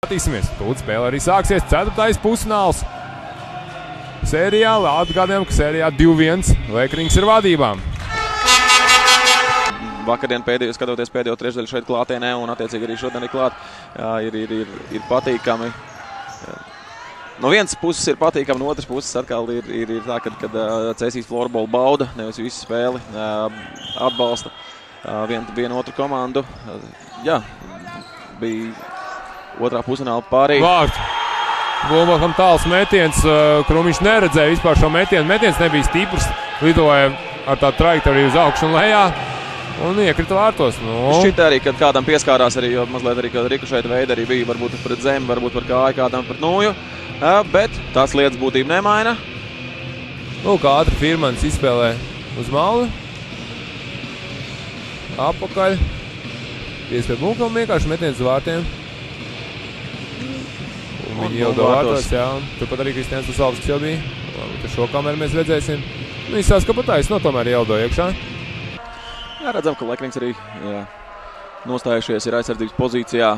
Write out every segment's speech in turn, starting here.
Skatīsimies, tūlīt spēle arī sāksies. 4. pusfināls sērijā. Atgādījām, ka sērijā 2-1 Lekrings ir vadībā. Vakardien skatoties pēdējo trešdaļu šeit klātienē un attiecīgi arī šodien ir klāt, ir patīkami. No vienas puses ir patīkami, no otras puses atkal ir tā, kad Cēsīs Floorball bauda, nevis visu spēli atbalsta vienu otru komandu. Jā, bija otrā pusfināla pārī. Vārds. Globakam tāls metiens, Krumiņš neredzēja vispār šo metienu. Metiens nebija stiprs, lidoja ar tā trajektoriju uz augšu un lejā un iekrita vārtos. Šķita arī, kad kādam pieskārās arī, jo mazliet arī, kad rikušaita veida arī bija, varbūt pret zemi, varbūt par kāju, kādam pret nūju, bet tās lietas būtība nemaina. Kā ātri Firmans izspēlē uz malu. Apakaļ. Piespēj Bunkam vienkārši metiens uz vārtiem. Viņi jau vārtos, jā. Turpat arī Kristians Lasovskis jau bija. Labi, šo kameru mēs redzēsim. Izsās, ka patais, tomēr ieldo iekšā. Jā, redzam, ka Lekrings arī nostājušies ir aizsardzības pozīcijā.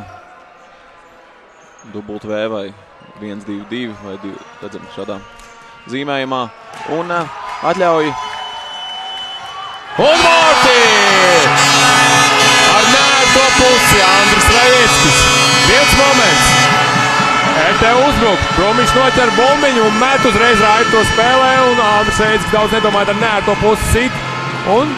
Dubult V vai 1-2-2 vai 2, redzam, šādā zīmējumā. Un atļauj. Un Morti! Ar nērto pusi Andris Rajeckis. Viens moments. RT uzbruk. Krumiņš noķer bumbiņu un met uzreiz Raitu to spēlē. Un Andris Rajeckis daudz nedomājot ar nērto pusi sit. Un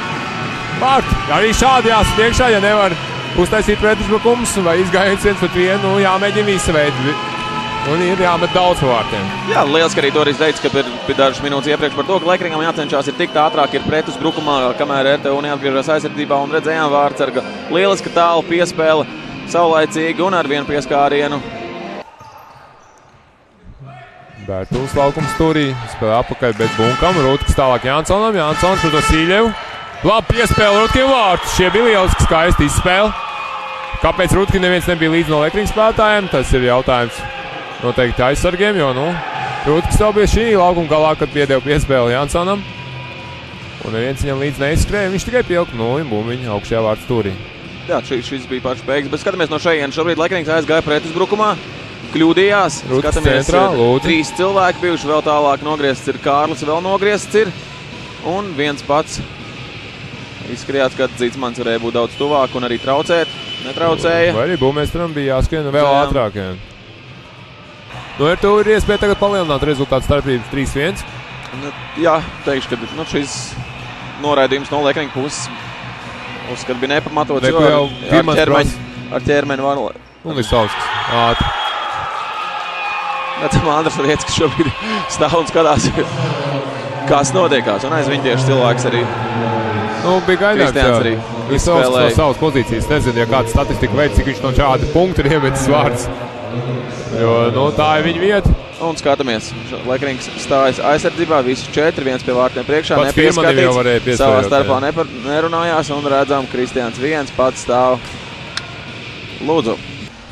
vārti. Arī šādi jāsit iekšā, ja nevar uztaisīt pretuzbrukums vai izgājiens 1-1. Jāmēģina visa veida. Un ir jāmet daudz vārtiem. Jā, lieliski arī to arī teica, ka bija dažas minūtes iepriekš par to, ka Lekringam jācenšas ir tikt ātrāk, ir pretuzbrukumā, kamēr RTU neatgriežas aizsardzībā un redzējām Vārtsarga. Lieliski tālu piespēle, saulaicīgi un ar vienu pieskārienu. Bērtuls laukums turī, spēlē apakaļ, bet Bunkam, Rutkas tālāk Jansonam, Jansons par to Sīļevu. Labi piespēle Rutkiem vārtus, šie bija lieliski skaisti izspēle. Kāpēc Rutki neviens nebija līdz no Lekringa spēlētājiem, tas ir jautājums noteikti aizsargiem, jo, Rutkas jau bija šī laukuma galā, kad piedeva piespēli Jansonam. Un neviens viņam līdz neizskrēja, viņš tikai pielika bumbiņu augšējā vārds turī. Jā, šis bija pašs beigas, bet skatāmies no šejienes. Šobrīd Lekrings aizgāja pretuzbrukumā, kļūdījās. Rutkas skatāmies, centrā, 3 cilvēki bijuši, vēl tālāk nogriezts ir Kārlis, vēl nogriezts ir. Un viens pats izskatījās, ka Dzītsmans varēja būt daudz tuvāk un arī traucēt, netraucēja. Vai arī bummeistaram bija jāskrien vēl ātrāk. RTU ir iespēja tagad palielināt rezultātu starpības 3-1. Jā, teikšu, ka šis noraidījums no Lekringa puses uzskat bija nepamatots, jo ar ķermeni var... Un Lasovskis. Ātri. Redzam, Andris Rajeckis šobrīd stāv un skatās, kas notiekās. Un aiz viņa tieši cilvēks arī... bija gaidāms, arī Lasovskis no savas pozīcijas. Nezinu, ja kāda statistika veids, cik viņš no šādi punkti ir iemetis vārds. Jo, tā ir viņa vieta. Un skatāmies, Lekrings stājas aizsardzībā, visi 4, viens pie vārtiem priekšā, pats nepieskatīts, savā starpā nerunājās un redzam, Kristians viens pats stāv. Lūdzu.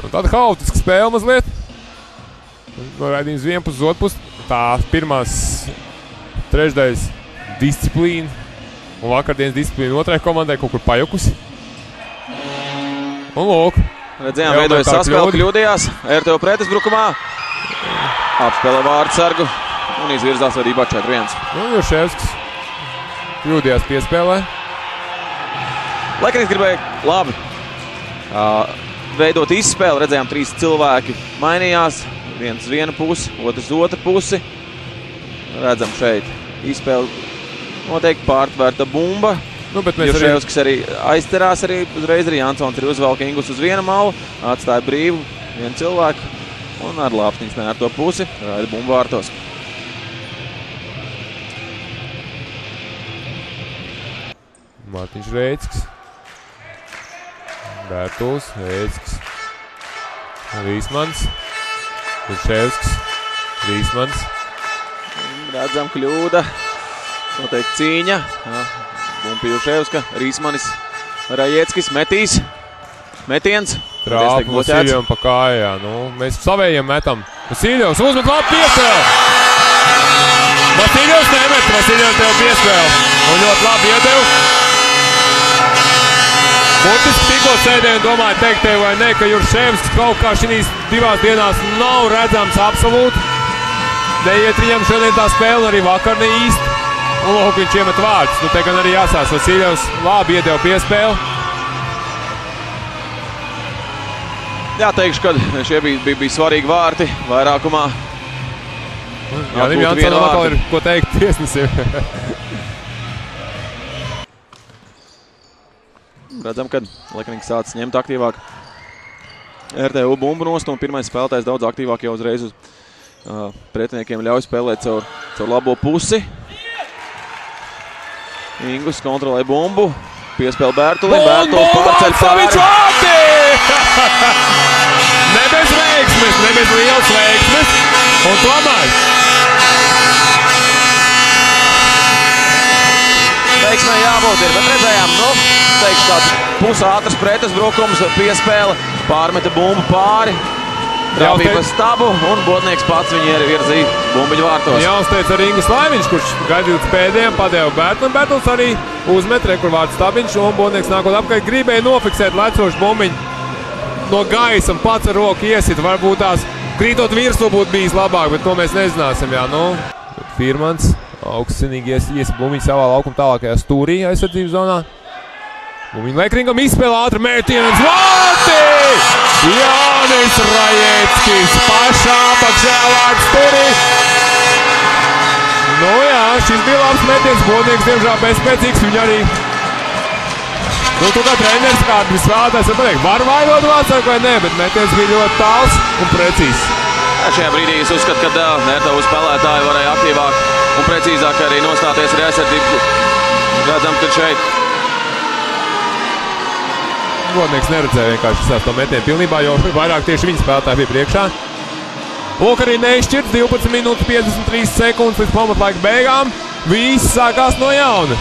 Tāda haotiska spēle mazliet. Noraidījums vienpus uz otru pusi. Tā pirmās trešdaļas disciplīna un vakardienas disciplīna otrai komandai kaut kur pajukusi. Un lūk. Redzējām, veidojas saspēle, kļūdījās, RTU pretuzbrukumā, apspēlē Vārtsargu un izvirzās vadībā 4-1. Jurševskis kļūdījās piespēlē. Lekrings gribēja labi veidot izspēli, redzējām 3 cilvēki mainījās, viens uz vienu pusi, otrs uz otru pusi. Redzam šeit izspēli noteikti pārtvērta bumba. Jurševskis arī aizterās, arī uzreiz arī Jansons ir uzvelk Ingus uz vienu malu, atstāja brīvu vienu cilvēku un ar Lāpsniņas ar to pusi raida bumbu vārtos. Mārtiņš Reitskis, Bērtuls, Reitskis, Rīsmans, Jurševskis, Rīsmans. Redzam kļūda, noteikti cīņa. Bumpi Jurševska, Rīsmanis, Rajeckis, metīs, metiens. Trāp Vasīļevam pa kājā. Mēs savējiem metam. Vasīļevs uzmet labi piespēli. Vasīļevs nemet, Vasīļevs tev piespēli. Un ļoti labi iedev. Burtiski tikko sēdēju un domāju teikt tev vai ne, ka Jurševskis kaut kā šīs divās dienās nav redzams absolūti. Neiet viņam šodien tā spēle, arī vakar ne īsti. Un lūk, viņš iemet vārdus. Nu, te gan arī jāsās Vasiljevs labi iedeva piespēli. Jā, teikšu, ka šie bija svarīgi vārti vairākumā. Jānim Jansonam atkal ir ko teikt tiesnesim. Redzam, ka Lekrings sācis ņemt aktīvāk RTU bumbu nost, un pirmais spēlētājs daudz aktīvāk jau uzreiz uz pretiniekiem ļauj spēlēt caur labo pusi. Ingus kontrolē bumbu, piespēl Bērtulim, Bērtuls pārceļ pāri. Ne bez veiksmes, ne bez lielas veiksmes, un tomēr. Veiksmē jābūt ir, bet redzējām, teikšu tāds pusātrs pretuzbrukums, piespēle, pārmeta bumbu pāri. Trāpīja pa stabu, un Bodnieks pats viņu iervirzīja bumbiņu vārtos. Jāuzteic arī Ingis Laiviņš, kurš gaidīja līdz pēdējiem, padeva Bērtulim. Bērtuls arī uzmet rekurvārdu stabiņš, un Bodnieks nākot apkārt gribēja nofiksēt lecošu bumbiņu no gaisa un pats ar roku iesit. Varbūt tās krītot virsū būtu bijis labāk, bet to mēs nezināsim. Jā, nu. Firmans augstsinīgi iesit bumbiņu savā laukuma tālākajā stūrī aizsardzības zonā. Bumbiņu Lekringam izspēlē ātri mētienas vārti! Jānis Rajeckis pašā apakšējā vārdu stūrī. Nu jā, šis bija labs metiens, Bodnieks diemžēl bezspēcīgs, viņu arī. Nu, tu kā treneris, kāds spēlētājs var pateikt, var vainot vārdsargu vai nē, bet metiens bija ļoti tāls un precīzs. Šajā brīdī es uzskatu, ka RTU spēlētāji varēja aktīvāk un precīzāk arī nostāties arī aizsardzību. Redzam, ka šeit Bodnieks neredzēja vienkārši sās to metienu pilnībā, jo vairāk tieši viņa spēlētāji bija priekšā. Lūk, arī neizšķirts 12 minūtes 53 sekundes līdz pamatlaika beigām. Viss sākās no jauna.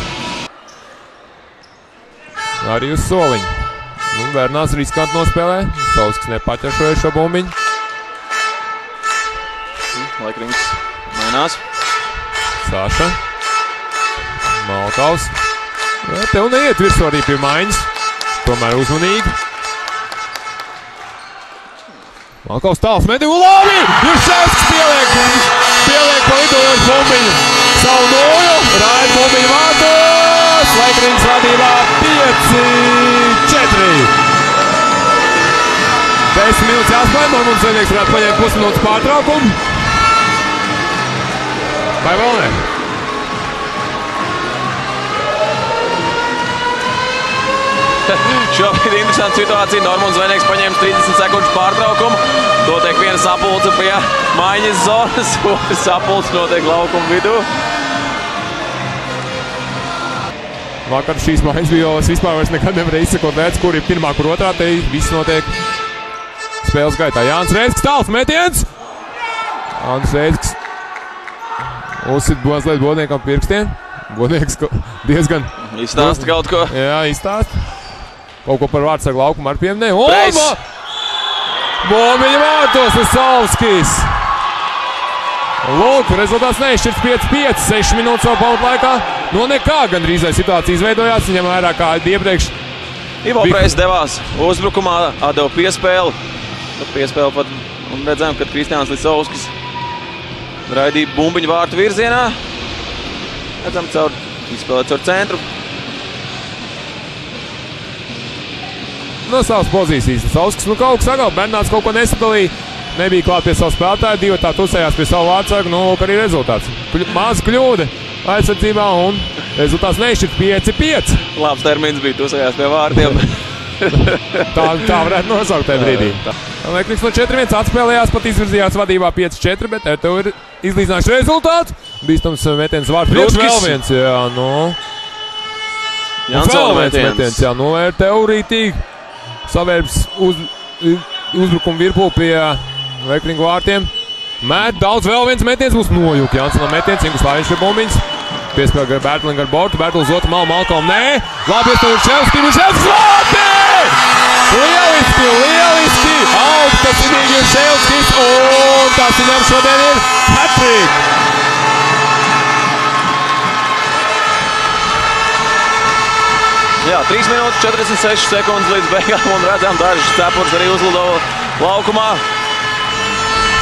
Arī uz soliņu. Nu, Vernāts riskant nospēlē. Sauskas nepaķeršoja šo bumbiņu. Lekrings mainās. Saša. Malkaus. Ja, tev neiet virsū arī pie maiņas. Tomēr uzmanīgi. Malkaus tāls meti un labi! Jurševskis pieliek pa lidojošu bumbiņu. Savu noju, raida bumbiņu vārtos. Lekrings vadībā 5-4. 10 minūtes jāspēlē, Normons Zvaigznieks varētu paņemt pusminūtes pārtraukumu. Vai vēl ne? Šobrīd interesanta situācija. Normons Zvaigznieks paņēma 30 sekundžu pārtraukumu. Notiek viena sapulce pie maiņas zonas. Otrs sapulce notiek laukuma vidū. Vakar šīs maiņas bija, es vispār vairs nekad nevarēju izsakot lietas, kur ir pirmā, kur otrā. Te viss notiek spēles gaitā. Jānis Rēckis tāls metiens. Jānis Rēckis uzsit mazliet Bodniekam pirkstiem. Bodnieks diezgan izstāsta kaut ko. Jā, izstāsta. Kaut ko par vārdsargu laukumu ar pieminē. Bumbiņu vārtos Vesalskis. Lūk, rezultāts neizšķirts 5-5, 6 minūtes vēl pamatlaikā. No nekā gandrīzai situācija izveidojās, viņam vairāk kā iepriekš. Ivo Preis devās uzbrukumā, atdeva piespēli. Piespēli pat, un redzējām, kad Kristiāns Lisovskis raidīja bumbiņu vārtu virzienā. Redzam, izspēlēt caur centru. No savas pozīcijas Lisovskis, kaut kas sagāv, Bernāts kaut ko nesadalīja. Nebija klāt pie savu spēlētāju, divi tā tusējās pie savu vārdsargu, nu, lūk arī rezultāts. Maza kļūda aizsardzībā un rezultāts neizšķirt 5-5. Labs termins bija tusējās pie vārdiem. tā varētu nosaukt tajā brīdī. Lekrings no 4-1 atspēlējās, pat izvirzījās vadībā 5-4, bet tev ir izlīdzinājuši rezultātu. Bīstams metiens vārds priekš vēl viens, jā, nu. Jansona metiens. Jā, nu, tev rītīgi savērbs uzbrukumu virpū pie Lekringu vārtiem. Mēt daudz vēl viens metiens būs nojūk. Jansonam metiens, Ingus Laiviņš pie bumbiņas. Piespēl Bērtulim ar bortu, Bērtulis otru malu Malkom. Nē, labi iespēl Jurševskis vārti! Lieliski! Augstasinīgi Jurševskis un tās viņam šodien ir hat-trick! Jā, 3 minūtes 46 sekundes līdz beigām un redzam dažas cepures arī uzlido laukumā.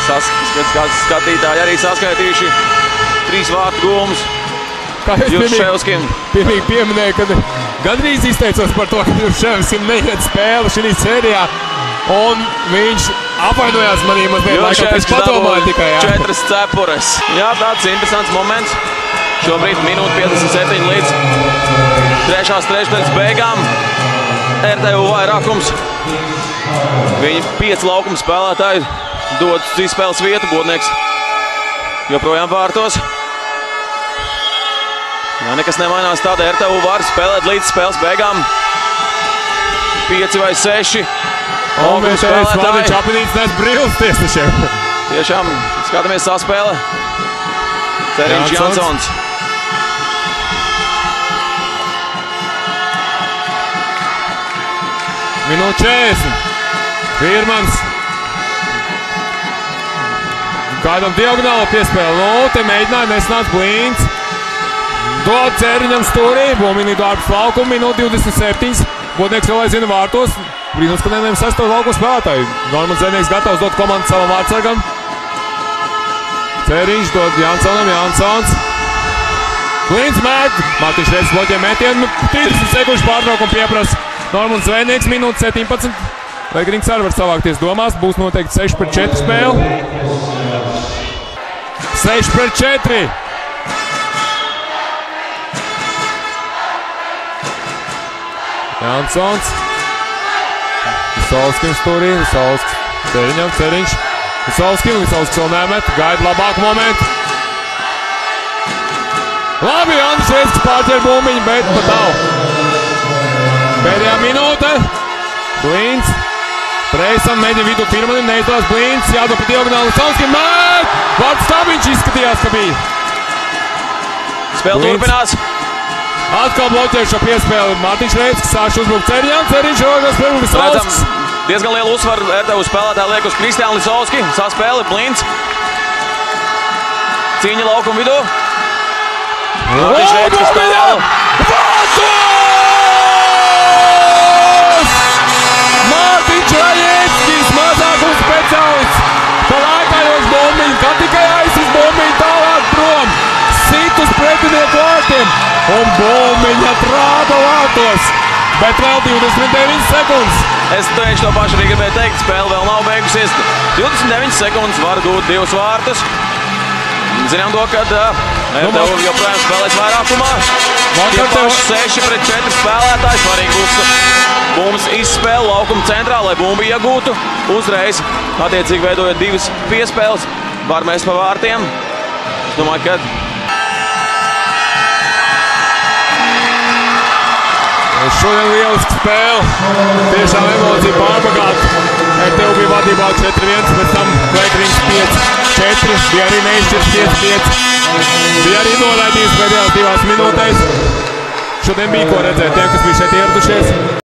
Skatītāji arī saskaitījuši 3 vārtu gūmus. Kā es Jurševskim. Pirmīgi pieminēju, kad gandrīz izteicos par to, ka Jurševskim neiet spēle šī sērijā. Un viņš apvainojās manī mazliet, laikam pēc padomāja tikai. 4 cepures. Jā, tāds interesants moments. Šobrīd minūte 57 līdz 3. trešdaļas beigām. RTU vairākums. Viņi 5 laukuma spēlētāji dod uz izspēles vietu. Bodnieks joprojām vārtos. Ja nekas nemainās, tāda RTU var spēlēt līdz spēles beigām. 5 vai 6. Un mēs spēlētāji. Čapinīts nes brīvs tiesnešiem. Tiešām skatāmies saspēle. Ceriņš Jansons. Minūte 40. Vīrmans. Kādam diagonāla piespēle. Nu, te mēģināja, nesnāc Blīns. Dod Ceriņam stūrī. Bomini darbs laukumu. Minūte 27. Bodnieks vēl aizvien vārtos. Brīnums, ka nevienam 6. laukuma spēlētāji. Normans Zēnieks gatavs dot komandu savam vārdsargam. Ceriņš dod Jansonam. Jansons. Blīns mēt. Mārtiņš Reizes bloķē metienu. 30 sekundžu pārtraukumu pieprasa Normans Zēnieks. Minūte 17. Vai Grings arī var savākties domās. Būs noteikti 6-4 spēle. 6-4. Jansons. Visalskim stūrī. Visalskis. Ceriņam. Ceriņš. Visalskim. Visalskis vēl nemet. Gaida labāku momentu. Labi, Andris Reizes pārķer bumbiņu, bet pat nav. Pēdējā minūte. Blīns. Preisam mēģina vidu Firmanim. Neizdevās Blīns. Jādod pa diagonālu. Visalskim mēt. Vārds Stabiņš izskatījās, ka bija. Spēle turpinās. Atkal bloķē šo piespēli Mārtiņš Reizes, sāš uzbrukt Ceriņam. Ceriņš rogās pie Visalskis. Diezgan lielu uzsvaru RTU spēlētāji liek uz Kristiānu Lisovski. Saspēle, Blīns. Cīņa laukuma vidū. Mārtiņš Reizes spēlē. Mārtiņš Reizes, mazākums speciālists. Pa laikājos bombiņu, kā tikai aizsis bombiņu tālāk prom. Sit uz pretinieku vārtiem. Un bombiņa trāda vārtos. Bet vēl 29 sekundes. Es tieši to pašu arī gribēju teikt. Spēle vēl nav beigusies. 29 sekundes var gūt 2 vārtus. Zinām to, ka RTU joprojām spēlēs vairākumā. Tie paši 6-4 spēlētāji. Svarīgi būs bumbas izspēle laukuma centrā, lai bumbu iegūtu. Uzreiz, attiecīgi veidojot 2 piespēles. Var mest pa vārtiem. Es domāju, ka šodien lieliski spēle. Tiešām emocija pārbagāta. RTU bija vadībā 4-1, pēc tam Klaikrings 5-4. Bija arī neizšķirs 5-5. Bija arī noraidījums pēdējās 2 minūtēs. Šodien bija ko redzēt tiem, kas bija šeit ieradušies.